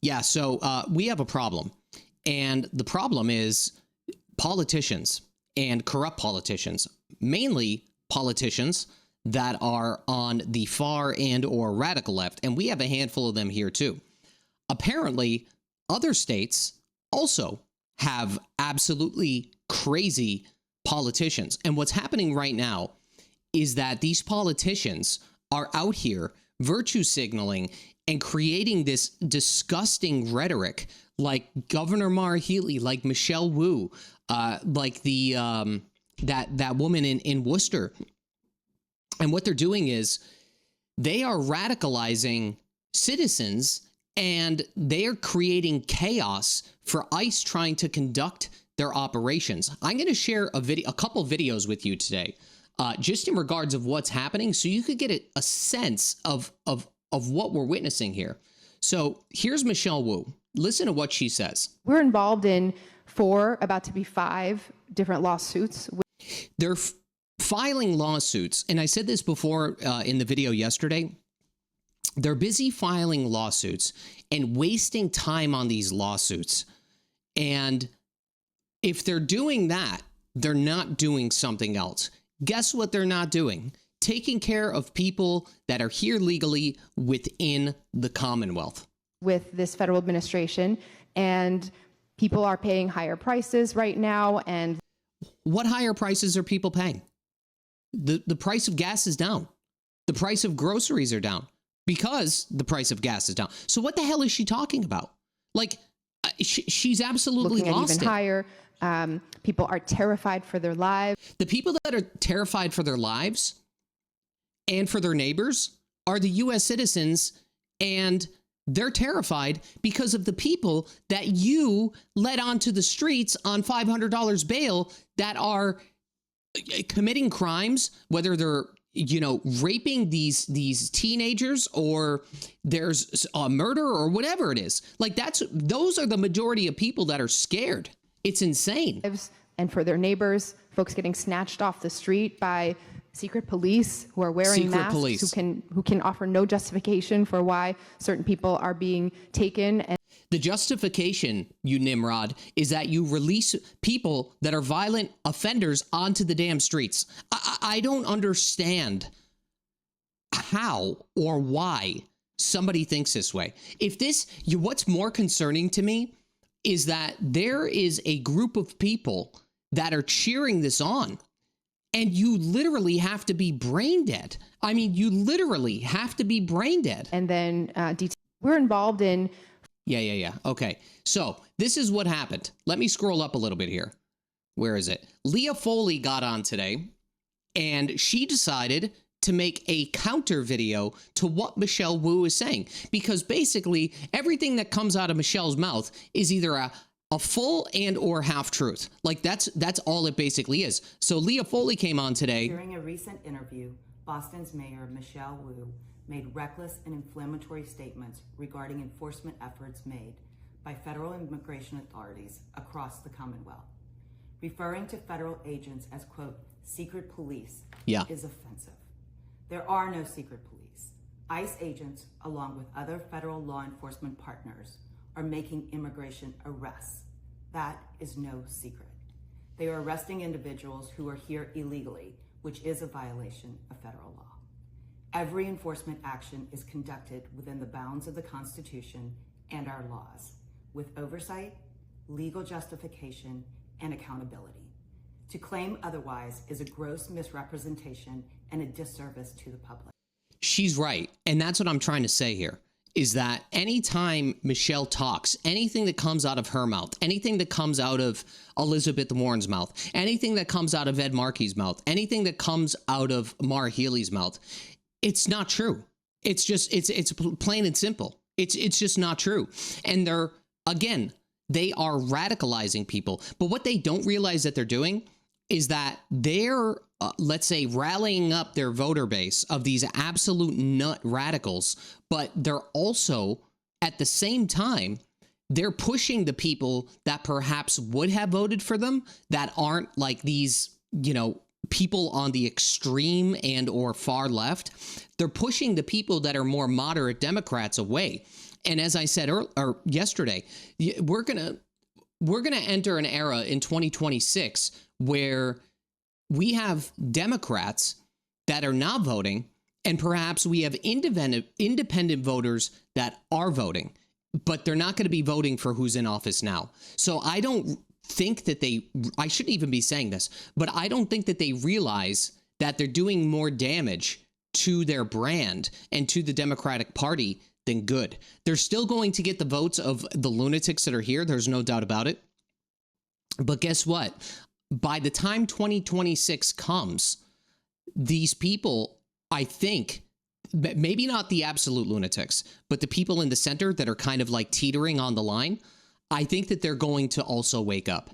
Yeah, so we have a problem. And the problem is politicians and corrupt politicians, mainly politicians that are on the far and or radical left. And we have a handful of them here, too. Apparently, other states also have absolutely crazy politicians. And what's happening right now is that these politicians are out here virtue signaling and creating this disgusting rhetoric, like Governor Maura Healey, like Michelle Woo, like the that woman in Worcester. And what they're doing is they are radicalizing citizens, and they are creating chaos for ICE trying to conduct their operations. I'm going to share a couple videos with you today, just in regards of what's happening, so you could get a sense of what we're witnessing here. So here's Michelle Woo. Listen to what she says. We're involved in 4, about to be 5 different lawsuits. They're filing lawsuits, and I said this before in the video yesterday. They're busy filing lawsuits and wasting time on these lawsuits. And if they're doing that, they're not doing something else. Guess what they're not doing? Taking care of people that are here legally within the Commonwealth. With this federal administration, and people are paying higher prices right now. And what higher prices are people paying? The price of gas is down. The price of groceries are down because the price of gas is down. So what the hell is she talking about? Like, she's absolutely looking at lost even it. higher. People are terrified for their lives. The people that are terrified for their lives and for their neighbors are the U.S. citizens, and they're terrified because of the people that you let onto the streets on $500 bail that are committing crimes, whether they're, raping these teenagers, or there's a murder or whatever it is. Like, those are the majority of people that are scared. It's insane. And for their neighbors, folks getting snatched off the street by secret police who are wearing masks, who can offer no justification for why certain people are being taken. And the justification, you Nimrod, is that you release people that are violent offenders onto the damn streets. I don't understand how or why somebody thinks this way. What's more concerning to me is that there is a group of people that are cheering this on. And you literally have to be brain dead. I mean, you literally have to be brain dead. And then we're involved in. Yeah. Okay. So this is what happened. Let me scroll up a little bit here. Where is it? Leah Foley got on today, and she decided to make a counter video to what Michelle Woo is saying, because basically everything that comes out of Michelle's mouth is either a full and or half truth. Like, that's all it basically is. So Leah Foley came on today. During a recent interview, Boston's Mayor Michelle Woo made reckless and inflammatory statements regarding enforcement efforts made by federal immigration authorities across the Commonwealth. Referring to federal agents as, quote, secret police is offensive. There are no secret police. ICE agents, along with other federal law enforcement partners, are making immigration arrests. That is no secret. They are arresting individuals who are here illegally, which is a violation of federal law. Every enforcement action is conducted within the bounds of the Constitution and our laws, with oversight, legal justification, and accountability. To claim otherwise is a gross misrepresentation and a disservice to the public. She's right. And that's what I'm trying to say here, is that anytime Michelle talks, anything that comes out of her mouth, anything that comes out of Elizabeth Warren's mouth, anything that comes out of Ed Markey's mouth, anything that comes out of Maura Healey's mouth, it's not true. It's just, it's plain and simple. It's just not true. And they are radicalizing people. But what they don't realize that they're doing is that they're, let's say, rallying up their voter base of these absolute nut radicals, but they're also, at the same time, they're pushing the people that perhaps would have voted for them, that aren't like these, people on the extreme and or far left. They're pushing the people that are more moderate Democrats away. And as I said yesterday, we're gonna enter an era in 2026 where we have Democrats that are not voting, and perhaps we have independent voters that are voting, but they're not going to be voting for who's in office now. So I don't think that I shouldn't even be saying this, but I don't think that they realize that they're doing more damage to their brand and to the Democratic Party than good. They're still going to get the votes of the lunatics that are here. There's no doubt about it. But guess what? By the time 2026 comes, these people, I think, maybe not the absolute lunatics, but the people in the center that are kind of like teetering on the line, I think that they're going to also wake up.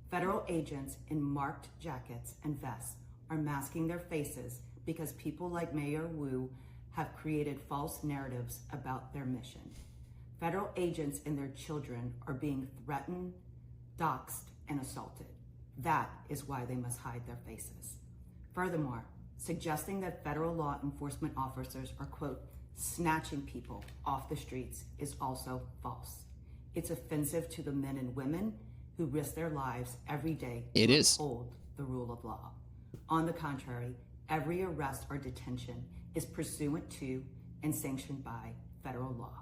Federal agents in marked jackets and vests are masking their faces because people like Mayor Woo have created false narratives about their mission. Federal agents and their children are being threatened, doxxed, and assaulted. That is why they must hide their faces. Furthermore, suggesting that federal law enforcement officers are, quote, snatching people off the streets is also false. It's offensive to the men and women who risk their lives every day to uphold the rule of law. On the contrary, every arrest or detention is pursuant to and sanctioned by federal law.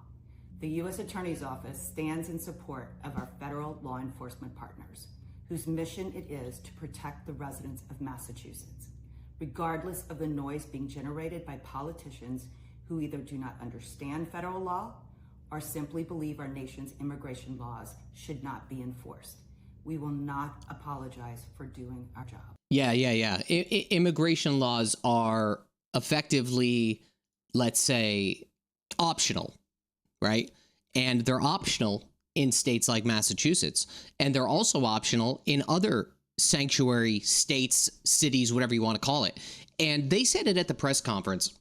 The U.S. Attorney's Office stands in support of our federal law enforcement partners, whose mission it is to protect the residents of Massachusetts, regardless of the noise being generated by politicians who either do not understand federal law or simply believe our nation's immigration laws should not be enforced. We will not apologize for doing our job. Yeah. Immigration laws are effectively, let's say, optional, right? And they're optional in states like Massachusetts, and they're also optional in other sanctuary states, cities, whatever you want to call it. And they said it at the press conference.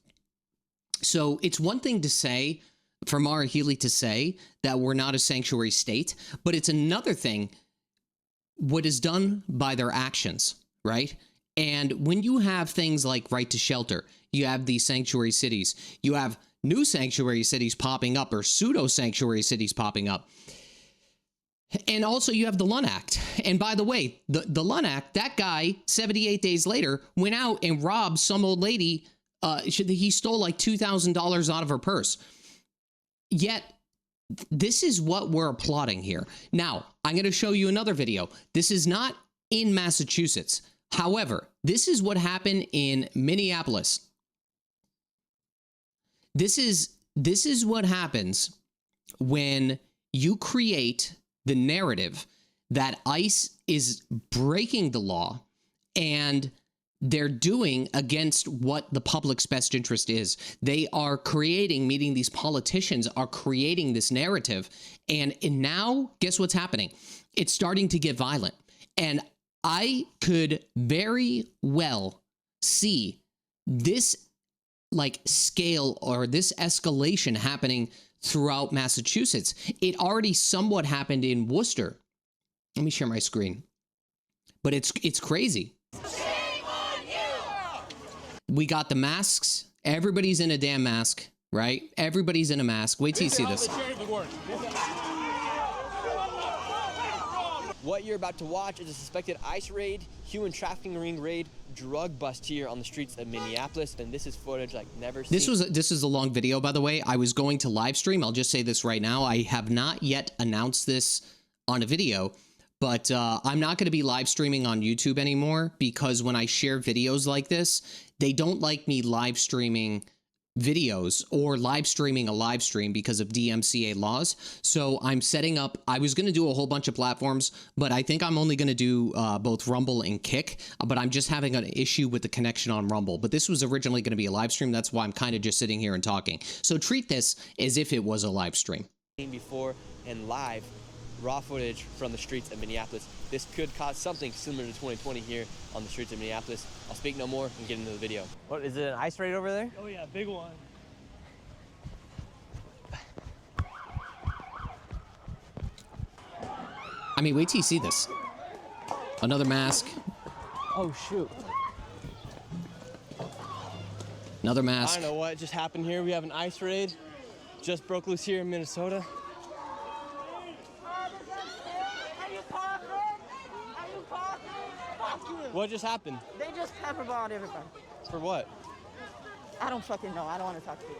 So it's one thing to say, for Maura Healey to say that we're not a sanctuary state, but it's another thing what is done by their actions, right? And when you have things like right to shelter, you have these sanctuary cities, you have new sanctuary cities popping up or pseudo sanctuary cities popping up. And also you have the Lunn Act. And by the way, the Lunn Act, that guy 78 days later went out and robbed some old lady. He stole like $2,000 out of her purse. Yet this is what we're applauding here. Now, I'm going to show you another video. This is not in Massachusetts. However, this is what happened in Minneapolis. This is what happens when you create the narrative that ICE is breaking the law and they're doing against what the public's best interest is. They are creating, meaning these politicians are creating this narrative. And now, guess what's happening? It's starting to get violent. And I could very well see this like scale or this escalation happening throughout Massachusetts. It already somewhat happened in Worcester. Let me share my screen. But it's crazy. Shame on you! We got the masks. Everybody's in a damn mask, right? Everybody's in a mask. Wait till you see this. What you're about to watch is a suspected ICE raid, human trafficking ring raid, drug bust here on the streets of Minneapolis, and this is footage like never seen. This is a long video, by the way. I was going to live stream. I'll just say this right now. I have not yet announced this on a video, but I'm not going to be live streaming on YouTube anymore because when I share videos like this, they don't like me live streaming videos or live streaming a live stream because of DMCA laws. So I'm setting up, I was going to do a whole bunch of platforms, but I think I'm only going to do both Rumble and Kick, but I'm just having an issue with the connection on Rumble. But this was originally going to be a live stream. That's why I'm kind of just sitting here and talking. So treat this as if it was a live stream. Before and live raw footage from the streets of Minneapolis. This could cause something similar to 2020 here on the streets of Minneapolis. I'll speak no more and get into the video. What, is it an ICE raid over there? Oh yeah, big one. I mean, wait till you see this. Another mask. Oh shoot. Another mask. I don't know what just happened here. We have an ICE raid. just broke loose here in Minnesota. What just happened? They just pepperballed everybody. For what? I don't fucking know. I don't want to talk to you.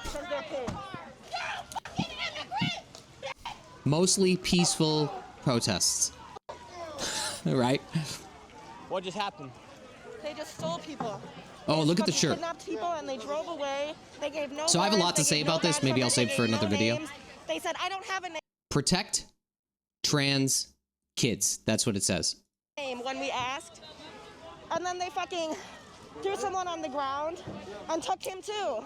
Because they're kids. Mostly peaceful protests. Right? What just happened? They just stole people. Oh, look at the shirt. Kidnapped people and they drove away. They gave no So I have a words, lot to they say gave about no this. Maybe I'll badge save it for numbers, another they gave no video. names. They said, I don't have a Protect trans kids. That's what it says. name when we asked. And then they fucking threw someone on the ground and took him too.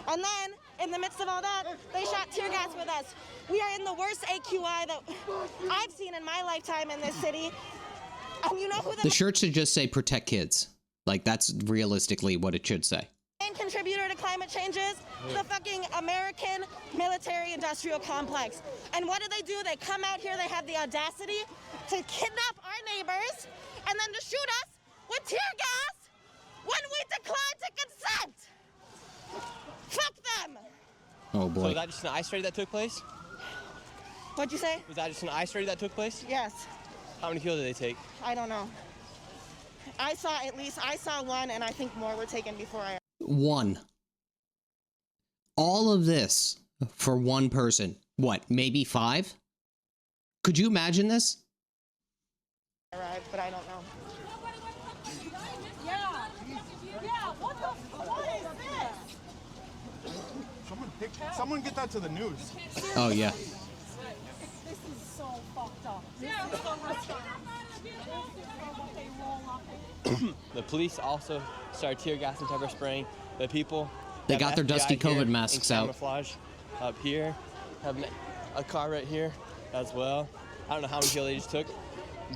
And then, in the midst of all that, they shot tear gas with us. We are in the worst AQI that I've seen in my lifetime in this city. And you know who The shirt should just say protect kids. Like, that's realistically what it should say. main contributor to climate change is? The fucking American military-industrial complex. And what do? They come out here, they have the audacity to kidnap our neighbors and then to shoot us with tear gas when we decline to consent. Fuck them. Oh, So boy. was that just an ICE raid that took place? What'd you say? Was that just an ICE raid that took place? Yes. How many people did they take? I don't know. I saw one, and I think more were taken before I. One. All of this for one person. What, maybe 5? Could you imagine this? Arrived, but I don't know. Someone get that to the news. Oh, yeah. This is so fucked up. The police also started tear gas and pepper spraying the people. They Have got their FBI dusty here COVID in masks out. camouflage up here. Have a car right here as well. I don't know how many people they just took,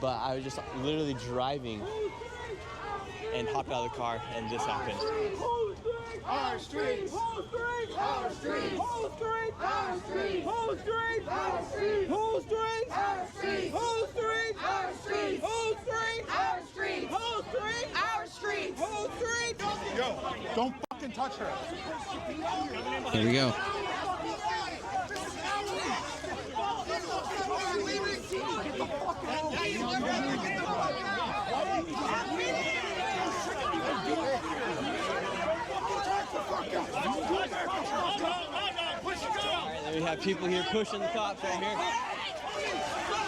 but I was just literally driving and hopped out of the car and this happened. Our streets! Our streets! Our streets! Our streets! Our streets! Our streets! Our streets! Our streets! Our streets! Our streets! Our streets! Our streets! Our streets! Our streets! Yo, don't fucking touch her. Here we go. And we have people here pushing the cops right here.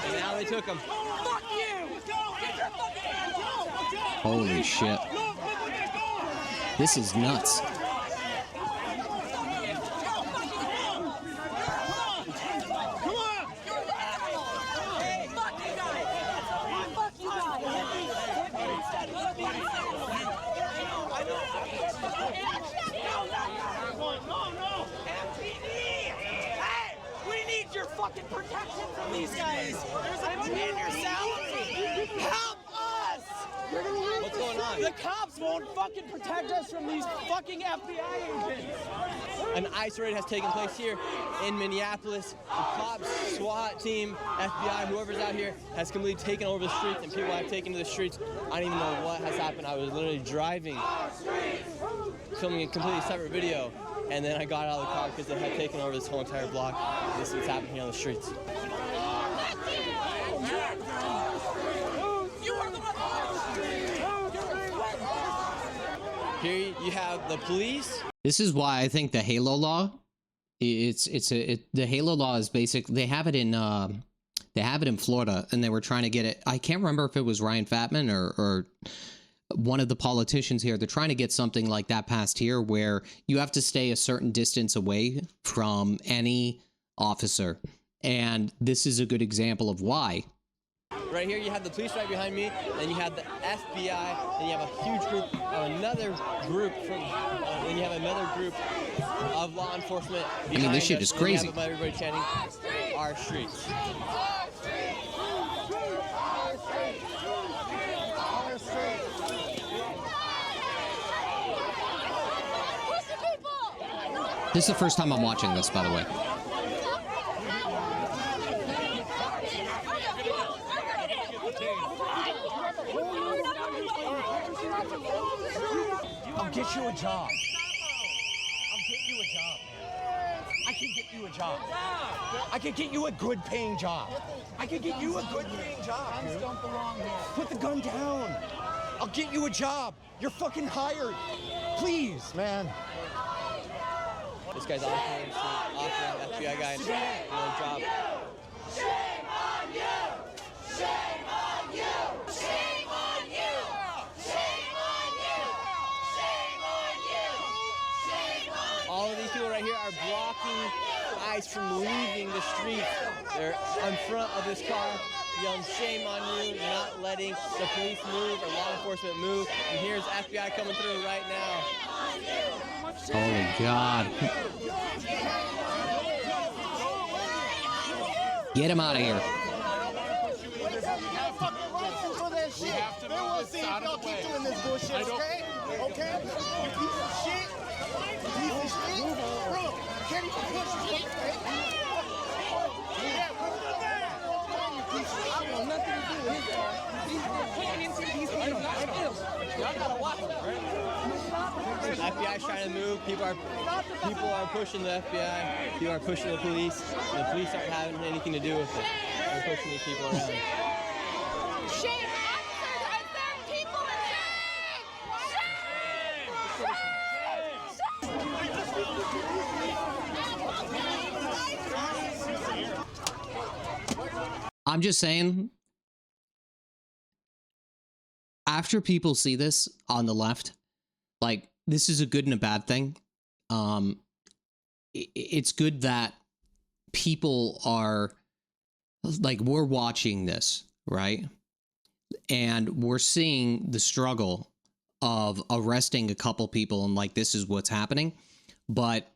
And now they took them. Holy shit. This is nuts. Protection from these guys. And yourself. Help us. What's going on? The cops won't fucking protect us from these fucking FBI agents. An ICE raid has taken place here in Minneapolis. The cops, SWAT team, FBI, whoever's out here has completely taken over the streets, and people have taken to the streets. I don't even know what has happened. I was literally driving, filming a completely separate video, and then I got out of the car because they had taken over this whole entire block. This is what's happening here on the streets. Here you have the police. This is why I think the Halo law, the Halo law is basic. They have it in Florida, and they were trying to get it. I can't remember if it was Ryan Fatman or one of the politicians here. They're trying to get something like that passed here, where you have to stay a certain distance away from any officer, and this is a good example of why. Right here you have the police right behind me, then you have the FBI, then you have a huge group, another group from, then you have another group of law enforcement behind I mean, this shit us, is and you crazy. have everybody chanting, "Our streets." This is the first time I'm watching this, by the way. I'll get you a job. I'll get you a job, man. I can get you a job. I could get you a good paying job. I could get you a good paying job. Guns don't belong here. Put the gun down. I'll get you a job. You're fucking hired. Please, man. This guy's offering the FBI guy a job. Shame on you! Shame on you! Shame on you! Shame on you! Shame on you! Shame on you! All of these people right here are blocking ICE from leaving the street. They're in front of this car, yelling shame on you, not letting the police move or law enforcement move. And here's FBI coming through right now. Holy God. Get him out of here. We have to move this out of the way. Doing this bullshit, okay? Okay? You piece of shit. You piece of shit. Bro, you can't even push shit, right? Yeah, what's the matter? You piece of shit. I want nothing to do with his car. He's putting into these people. Y'all gotta watch that, right? The FBI's trying to move. People are pushing the FBI. People are pushing the police. The police aren't having anything to do with it. They're pushing these people around. Shame! Officers are throwing people in shame! I'm just saying, after people see this on the left, like, this is a good and a bad thing. It's good that people are, like, we're watching this, right? And we're seeing the struggle of arresting a couple people and, like, this is what's happening. But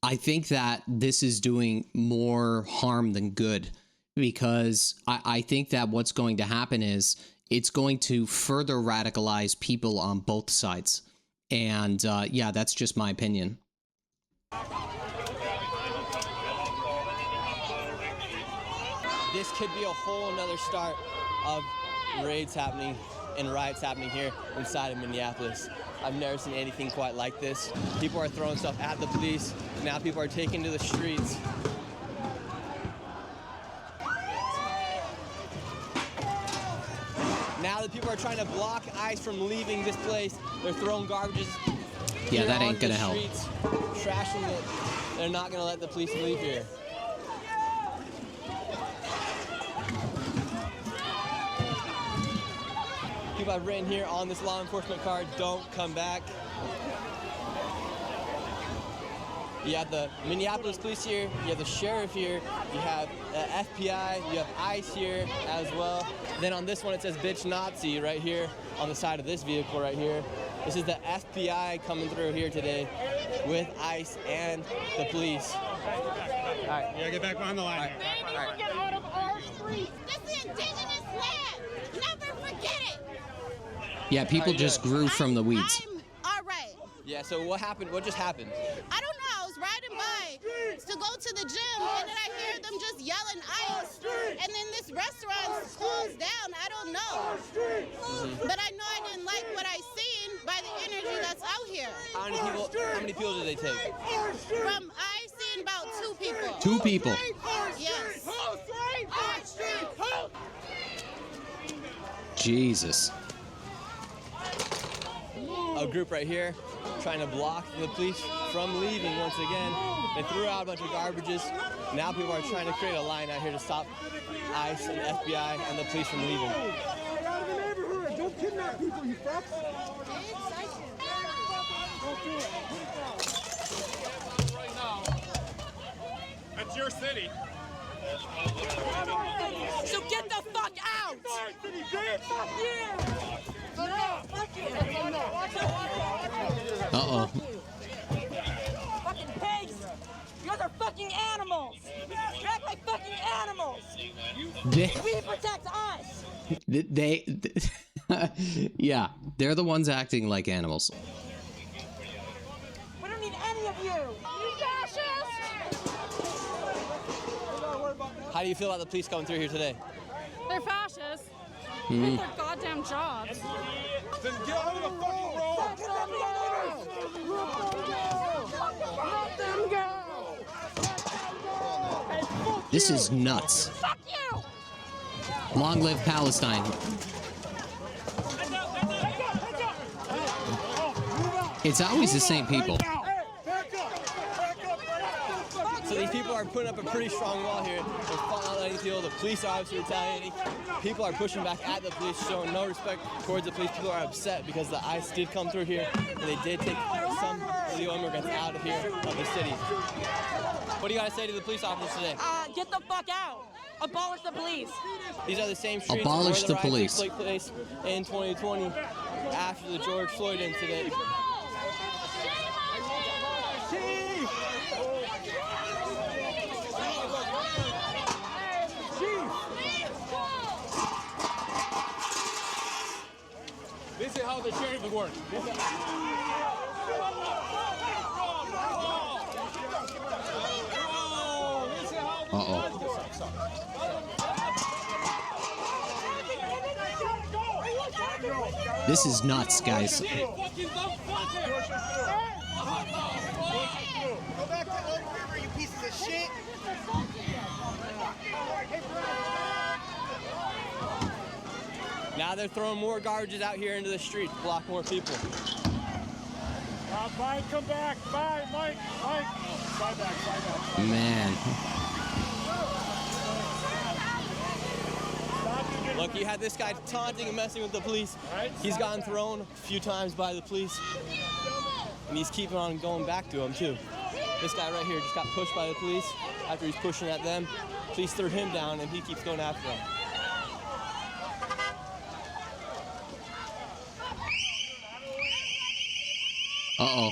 I think that this is doing more harm than good, because I think that what's going to happen is it's going to further radicalize people on both sides. And yeah, that's just my opinion. This could be a whole another start of raids happening and riots happening here inside of Minneapolis. I've never seen anything quite like this. People are throwing stuff at the police. Now people are taking to the streets. Now that people are trying to block ICE from leaving this place, they're throwing garbages. Yeah, that ain't gonna help. Streets, trashing it. They're not gonna let the police leave here. People have written here on this law enforcement card, don't come back. You have the Minneapolis police here, you have the sheriff here, you have the FBI, you have ICE here as well. Then on this one it says bitch Nazi right here on the side of this vehicle right here. This is the FBI coming through here today with ICE and the police. All right. You gotta get back behind the line. All right. Get out of our streets. This is indigenous land. Never forget it. Yeah, people just grew from the weeds. All right. Yeah, so what happened? What just happened? I don't know. I was riding by to go to the gym, and then I hear them just yelling ICE, and then this restaurant's closed down. I don't know. But I know I didn't like what I seen by the energy that's out here. How many people did they take? From I seen about 2 people. 2 people. Yes. Jesus. A group right here trying to block the police from leaving once again. They threw out a bunch of garbages. Now people are trying to create a line out here to stop ICE and FBI and the police from leaving. Get out of the neighborhood. Don't kidnap people, you fucks. Right now, that's your city. So get the fuck out! Fuck you! Uh-oh. Fucking pigs! You guys are fucking animals! You act like fucking animals! We protect us! Yeah, they're the ones acting like animals. We don't need any of you! You fascists! How do you feel about the police coming through here today? They're fascists. With their goddamn jobs. Then get out of the fucking road. Let them go. This is nuts. Fuck you! Long live Palestine. It's always the same people. So these people are putting up a pretty strong wall here. They're falling out letting feel. The police are obviously retaliating. People are pushing back at the police, showing no respect towards the police. People are upset because the ICE did come through here and they did take some illegal immigrants out of here, of the city. What do you guys say to the police officers today? Get the fuck out! Abolish the police! These are the same streets Abolish where the riots police. took place in 2020 after the George Floyd incident. This is how the sheriff works. Uh-oh. This is nuts, guys. Go back to Oak River, you pieces of shit. Now they're throwing more garbage out here into the street to block more people. Mike, come back. Bye, Mike. Mike. Bye back. Man. Look, you had this guy taunting and messing with the police. He's gotten thrown a few times by the police. And he's keeping on going back to him, too. This guy right here just got pushed by the police. After he's pushing at them, police threw him down, and he keeps going after them. Uh-oh.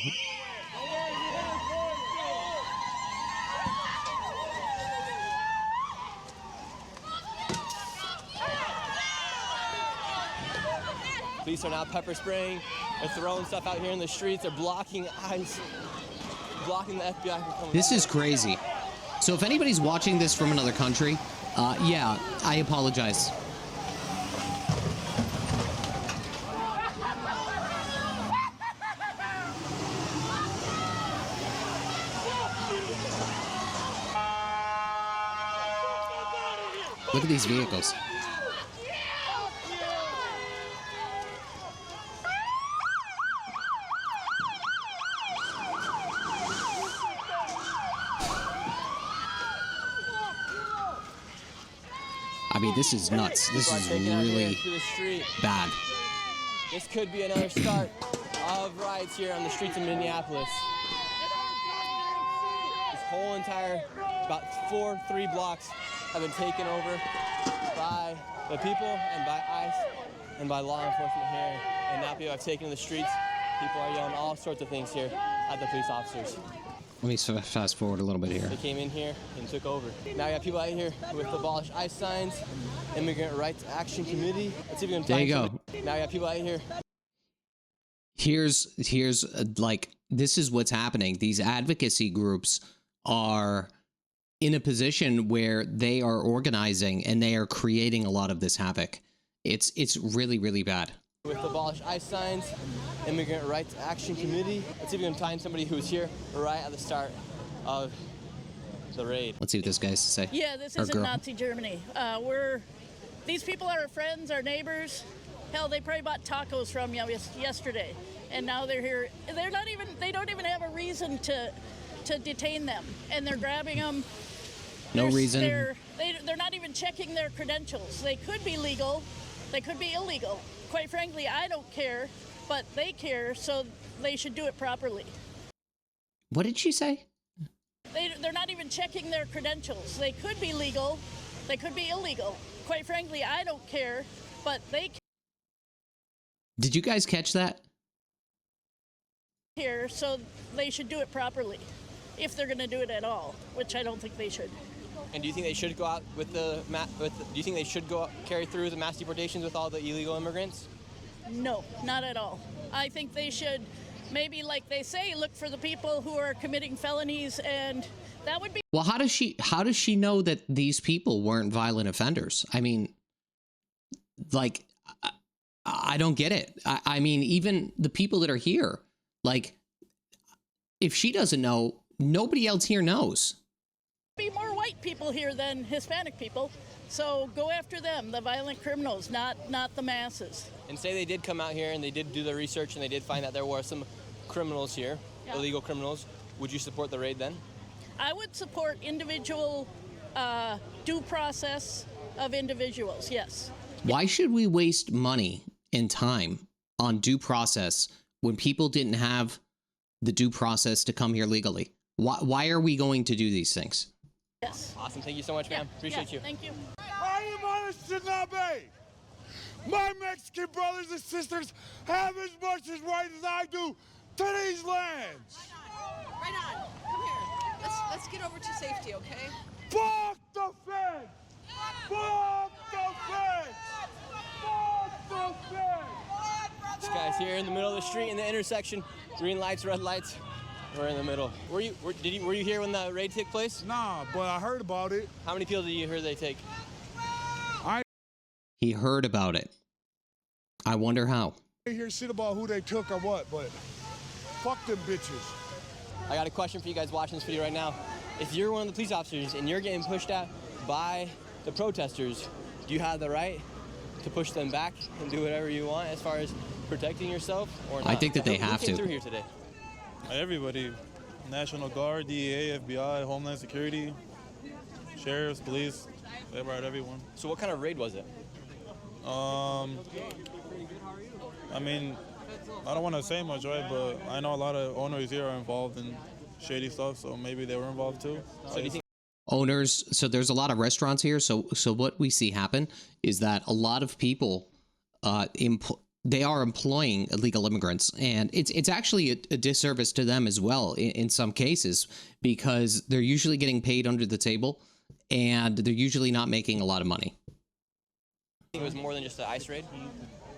Police are now pepper spraying. They're throwing stuff out here in the streets. They're blocking ICE, blocking the FBI from coming. This is crazy. So if anybody's watching this from another country, yeah, I apologize. Look at these vehicles. I mean, this is nuts. This is really bad. This could be another start of riots here on the streets of Minneapolis. This whole entire, about 3 blocks have been taken over by the people and by ICE and by law enforcement here. And now people have taken to the streets. People are yelling all sorts of things here at the police officers. Let me fast forward a little bit here. They came in here and took over. Now you have people out here with Abolish ICE signs, Immigrant Rights Action Committee. Let's see if we can There you go. Now you have people out here. Here's like, this is what's happening. These advocacy groups are in a position where they are organizing and they are creating a lot of this havoc. It's really, really bad. With Abolish ICE signs, Immigrant Rights Action Committee. Let's see if we can find somebody who was here right at the start of the raid. Let's see what this guy has to say. Yeah, this Or isn't girl. Nazi Germany. These people are our friends, our neighbors. Hell, they probably bought tacos from you yesterday, and now they're here. They don't even have a reason to detain them, and they're grabbing them. No reason. They're not even checking their credentials. They could be legal, they could be illegal. Quite frankly, I don't care, but they care, so they should do it properly. What did she say? They're not even checking their credentials. They could be legal, they could be illegal. Quite frankly, I don't care, but they Did you guys catch that? care, so they should do it properly. If they're going to do it at all, which I don't think they should. And do you think they should go out with do you think they should carry through the mass deportations with all the illegal immigrants? No, not at all. I think they should, maybe like they say, look for the people who are committing felonies, and that would be. Well, how does she know that these people weren't violent offenders? I mean, like, I don't get it. I mean, even the people that are here, like, if she doesn't know, nobody else here knows. be more white people here than Hispanic people. So go after them, the violent criminals, not the masses. And say they did come out here and they did do the research and they did find that there were some criminals here, illegal criminals. Would you support the raid then? I would support individual due process of individuals, yes. Why should we waste money and time on due process when people didn't have the due process to come here legally? Why are we going to do these things? Yes. Awesome. Thank you so much, ma'am. Appreciate you. Thank you. I am on Shinabe. My Mexican brothers and sisters have as much as right as I do to these lands. Right on. Come here. Let's get over to safety, okay? Fuck the feds! Fuck the feds! Fuck the feds! This guy's here in the middle of the street in the intersection. Green lights, red lights. We're in the middle. Were you here when the raid took place? Nah, but I heard about it. How many people did you hear they take? He heard about it. I wonder how. I hear shit about who they took or what, but fuck them bitches. I got a question for you guys watching this video right now. If you're one of the police officers and you're getting pushed at by the protesters, do you have the right to push them back and do whatever you want as far as protecting yourself or not? I think that they have Who came to. through here today? Everybody. National Guard, DEA, FBI, Homeland Security, sheriffs, police. They brought everyone. So what kind of raid was it? I mean, I don't want to say much, right? But I know a lot of owners here are involved in shady stuff, so maybe they were involved too. So there's a lot of restaurants here. So what we see happen is that a lot of people, they are employing illegal immigrants, and it's actually a disservice to them as well in some cases, because they're usually getting paid under the table, and they're usually not making a lot of money. It was more than just an ICE raid?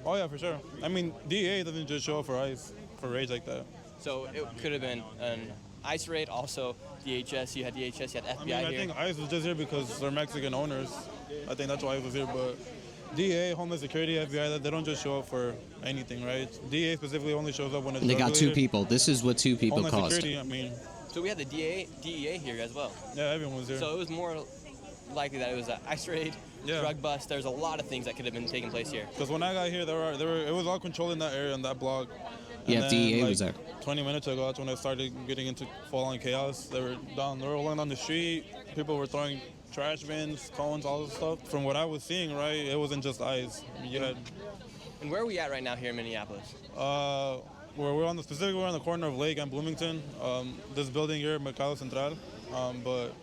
Oh yeah, for sure. I mean, DEA doesn't just show up for ICE, for raids like that. So it could have been an ICE raid, also DHS. You had DHS, you had FBI I think ICE was just here because they're Mexican owners. I think that's why ICE was here, but DEA, Homeland Security, FBI, they don't just show up for anything, right? DEA specifically only shows up when it's They got two regulated. people. This is what two people Homeland caused. Security, I mean, So we had the DEA here as well. yeah, everyone was there. So it was more likely that it was an ICE raid, drug bust. There's a lot of things that could have been taking place here. Because when I got here, it was all controlled in that area, in that block. Yeah, And DEA then, was there. 20 minutes ago, that's when it started getting into full-on chaos. They were rolling down the street. People were throwing trash bins, cones, all this stuff. From what I was seeing, right, it wasn't just ICE. You had. And where are we at right now here in Minneapolis? We're on the corner of Lake and Bloomington. This building here, Mercado Central. But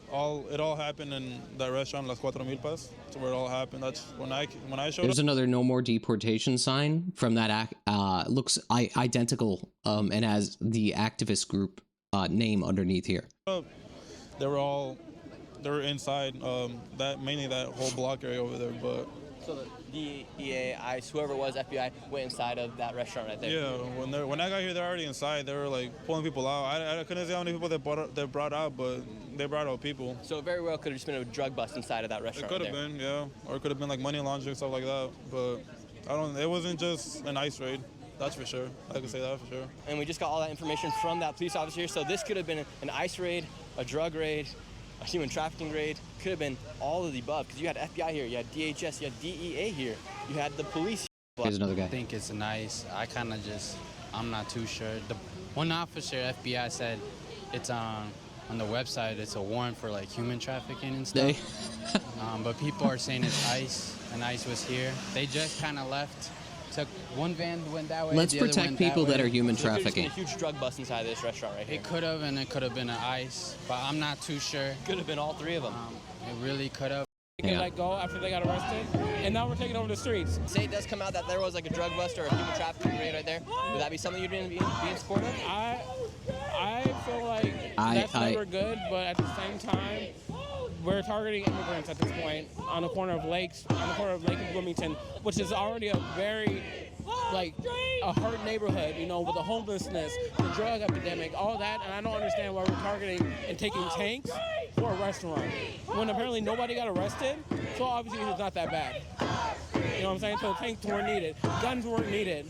it all happened in that restaurant, Las Cuatro Milpas. That's where it all happened. That's when I showed There's up. another no more deportation sign from that looks identical and has the activist group name underneath here. They were inside mainly that whole block area over there, but. So the DEA, ICE, whoever it was, FBI, went inside of that restaurant right there. Yeah, when I got here, they're already inside. They were like pulling people out. I couldn't say how many people they brought out, but they brought out people. So it very well could have just been a drug bust inside of that restaurant. It could have been, yeah, or it could have been like money laundering, stuff like that. But it wasn't just an ICE raid. That's for sure. I can say that for sure. And we just got all that information from that police officer here. So this could have been an ICE raid, a drug raid, a human trafficking raid. Could have been all of the above, because you had FBI here, you had DHS, you had DEA here, you had the police. Here's another guy. I think it's nice. I'm not too sure. The one officer, FBI, said it's on the website, it's a warrant for like human trafficking and stuff. But people are saying it's ICE, and ICE was here. They just kind of left. Took one van went that way. Let's the other protect went people that way. are human So it could have trafficking. been a huge drug bust inside of this restaurant right here. It could have, and it could have been an ICE, but I'm not too sure. Could have been all three of them. It really could have. They let go after they got arrested, and now we're taking over the streets. Say it does come out that there was like a drug bust or a human trafficking raid right there. Would that be something you'd be in support of? I feel like that's never good, but at the same time, we're targeting immigrants at this point on the corner of Lake and Bloomington, which is already a very a hard neighborhood, with the homelessness, the drug epidemic, all that, and I don't understand why we're targeting and taking tanks for a restaurant when apparently nobody got arrested, so obviously it's not that bad. You know what I'm saying? So tanks weren't needed, guns weren't needed,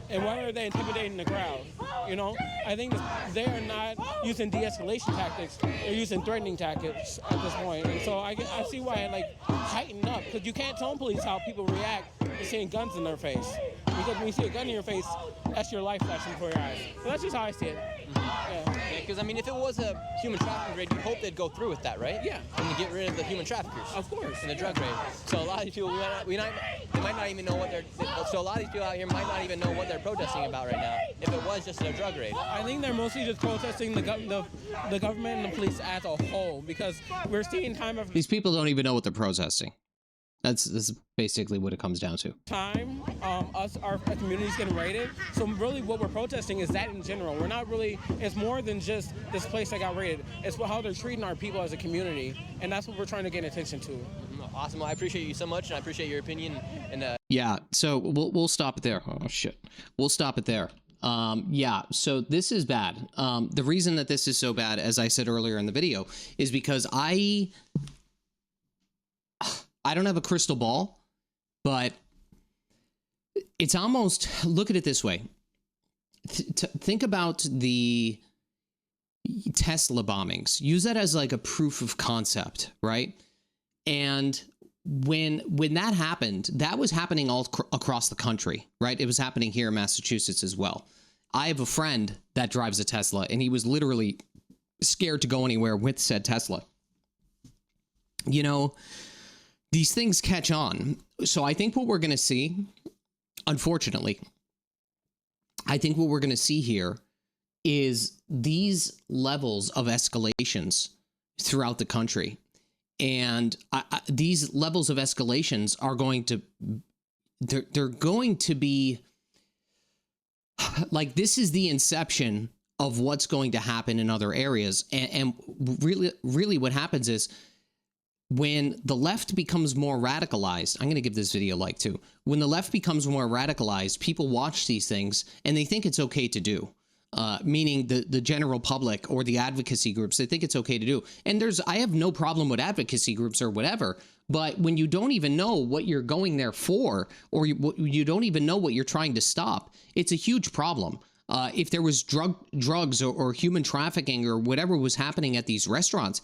and why are they intimidating the crowd? You know, I think they are not using de-escalation tactics; they're using threatening tactics at this point. And so I see why it like heightened up, because you can't tell police how people react to seeing guns in their face. Because when you see a gun in your face, that's your life flashing before your eyes. So that's just how I see it. Yeah. Because I mean, if it was a human trafficking raid, you hope they'd go through with that, right? Yeah. And to get rid of the human traffickers. Of course. And the drug raid. So a lot of these people, they might not even know what they're. So a lot of these people out here might not even know what they're protesting about right now. If it was just a drug raid. I think they're mostly just protesting the government and the police as a whole, because we're seeing time after These people don't even know what they're protesting. That's basically what it comes down to. time, our community's getting raided. So really what we're protesting is that in general. We're not really, it's more than just this place that got raided. It's how they're treating our people as a community. And that's what we're trying to get attention to. Awesome. Well, I appreciate you so much, and I appreciate your opinion. And Yeah, so we'll stop it there. Oh, shit. We'll stop it there. Yeah, so this is bad. The reason that this is so bad, as I said earlier in the video, is because I don't have a crystal ball, but it's almost, look at it this way. Think about the Tesla bombings. Use that as like a proof of concept, right? And when that happened, that was happening all across the country, right? It was happening here in Massachusetts as well. I have a friend that drives a Tesla, and he was literally scared to go anywhere with said Tesla. You know, these things catch on. So I think what we're going to see, unfortunately, I think what we're going to see here is these levels of escalations throughout the country. And these levels of escalations are going to, they're going to be like, this is the inception of what's going to happen in other areas. And really what happens is, when the left becomes more radicalized, I'm going to give this video a like too. When the left becomes more radicalized, people watch these things and they think it's okay to do. Meaning the general public or the advocacy groups, they think it's okay to do. And I have no problem with advocacy groups or whatever, but when you don't even know what you're going there for, or you don't even know what you're trying to stop, it's a huge problem. If there was drugs or human trafficking or whatever was happening at these restaurants,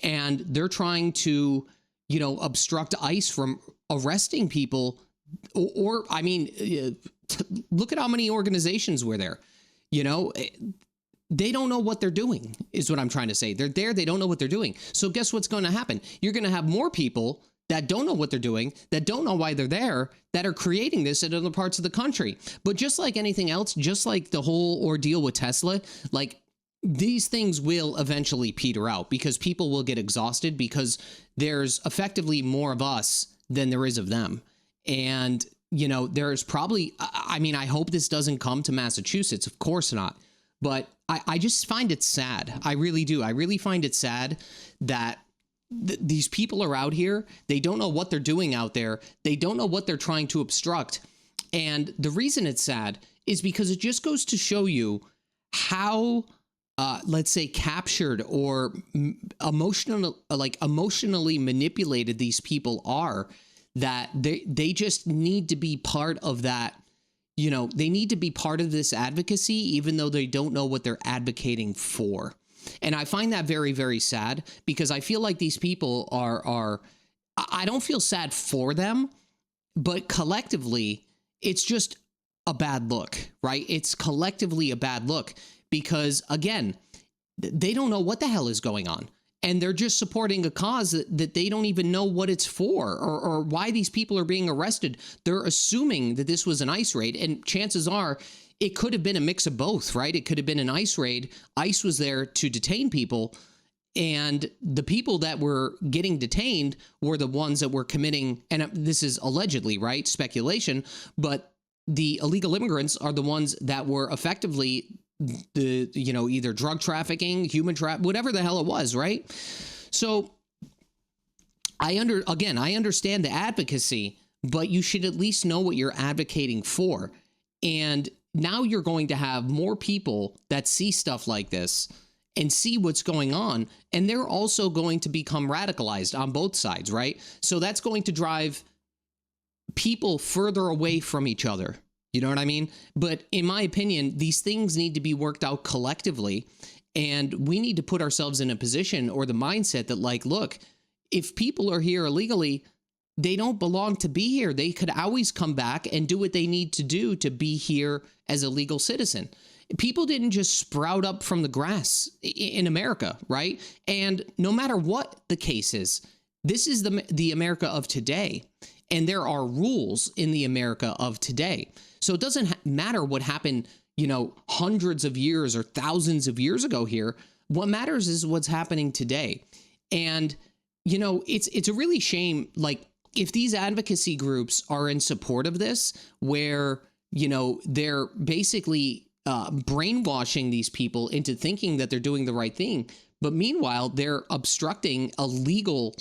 and they're trying to, you know, obstruct ICE from arresting people, or I mean, look at how many organizations were there. You know, they don't know what they're doing, is what I'm trying to say. They're there, they don't know what they're doing. So guess what's going to happen? You're going to have more people that don't know what they're doing, that don't know why they're there, that are creating this in other parts of the country. But just like anything else, just like the whole ordeal with Tesla, like, these things will eventually peter out because people will get exhausted because there's effectively more of us than there is of them. And, you know, there's probably, I mean, I hope this doesn't come to Massachusetts. Of course not. But I just find it sad. I really do. I really find it sad that these people are out here. They don't know what they're doing out there. They don't know what they're trying to obstruct. And the reason it's sad is because it just goes to show you how let's say captured or emotionally manipulated these people are, that they just need to be part of that. You know, they need to be part of this advocacy, even though they don't know what they're advocating for. And I find that very, very sad, because I feel like these people are I don't feel sad for them, but collectively, it's just a bad look, right? It's collectively a bad look. Because, again, they don't know what the hell is going on. And they're just supporting a cause that they don't even know what it's for, or why these people are being arrested. They're assuming that this was an ICE raid. And chances are it could have been a mix of both, right? It could have been an ICE raid. ICE was there to detain people. And the people that were getting detained were the ones that were committing, and this is allegedly, right? Speculation. But the illegal immigrants are the ones that were effectively either drug trafficking, human whatever the hell it was, right? So I understand the advocacy, but you should at least know what you're advocating for. And now you're going to have more people that see stuff like this and see what's going on, and they're also going to become radicalized on both sides, right? So that's going to drive people further away from each other. You know what I mean? But in my opinion, these things need to be worked out collectively. And we need to put ourselves in a position or the mindset that, like, look, if people are here illegally, they don't belong to be here. They could always come back and do what they need to do to be here as a legal citizen. People didn't just sprout up from the grass in America, right? And no matter what the case is, this is the America of today. And there are rules in the America of today. So it doesn't matter what happened, hundreds of years or thousands of years ago here. What matters is what's happening today. And, it's a really shame, like, if these advocacy groups are in support of this, where, they're basically brainwashing these people into thinking that they're doing the right thing. But meanwhile, they're obstructing a legal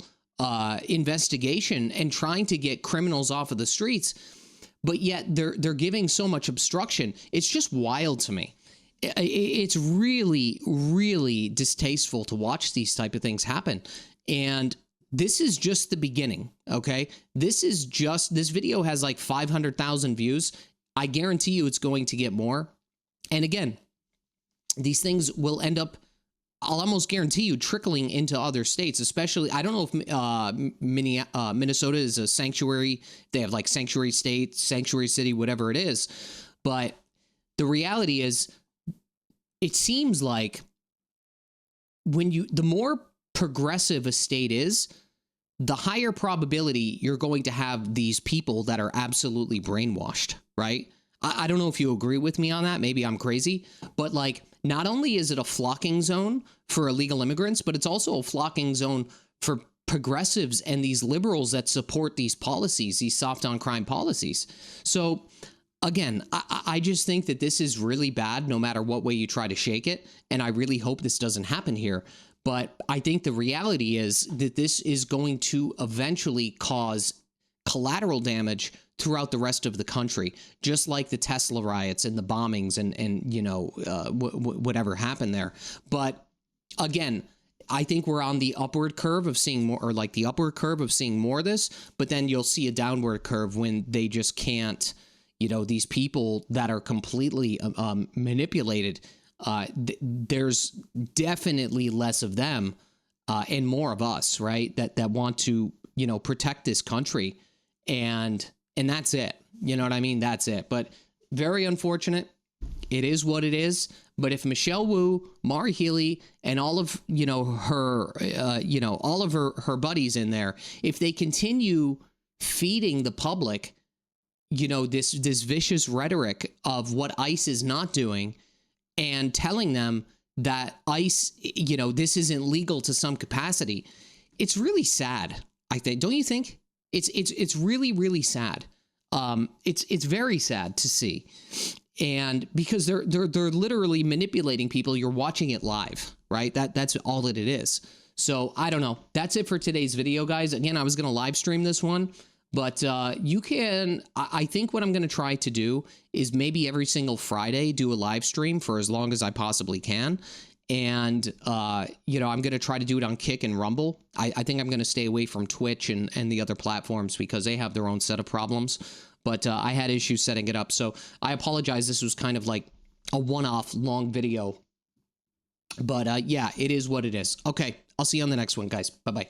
investigation and trying to get criminals off of the streets. But yet they're giving so much obstruction. It's just wild to me. It's really, really distasteful to watch these type of things happen. And this is just the beginning, okay? This video has like 500,000 views. I guarantee you it's going to get more. And again, these things will end up, I'll almost guarantee you, trickling into other states, especially, I don't know if Minnesota is a sanctuary. They have like sanctuary state, sanctuary city, whatever it is. But the reality is, it seems like the more progressive a state is, the higher probability you're going to have these people that are absolutely brainwashed, right? I don't know if you agree with me on that. Maybe I'm crazy, but like, not only is it a flocking zone for illegal immigrants, but it's also a flocking zone for progressives and these liberals that support these policies, these soft on crime policies. So again, I just think that this is really bad no matter what way you try to shake it. And I really hope this doesn't happen here. But I think the reality is that this is going to eventually cause collateral damage throughout the rest of the country, just like the Tesla riots and the bombings and whatever happened there. But again, I think we're on the upward curve of seeing more, or like the upward curve of seeing more of this, but then you'll see a downward curve when they just can't, these people that are completely manipulated, there's definitely less of them and more of us, right? That want to, protect this country. And that's it. You know what I mean? That's it. But very unfortunate. It is what it is. But if Michelle Woo, Mari Healy, and all of, her, all of her buddies in there, if they continue feeding the public, this vicious rhetoric of what ICE is not doing and telling them that ICE, this isn't legal to some capacity, it's really sad, I think. Don't you think? It's really, really sad. It's very sad to see. And because they're literally manipulating people. You're watching it live, right? That's all that it is. So I don't know. That's it for today's video, guys. Again, I was going to live stream this one, but you can, I think what I'm going to try to do is maybe every single Friday do a live stream for as long as I possibly can. And, I'm going to try to do it on Kick and Rumble. I think I'm going to stay away from Twitch and the other platforms because they have their own set of problems. But I had issues setting it up. So I apologize. This was kind of like a one-off long video. But yeah, it is what it is. Okay, I'll see you on the next one, guys. Bye-bye.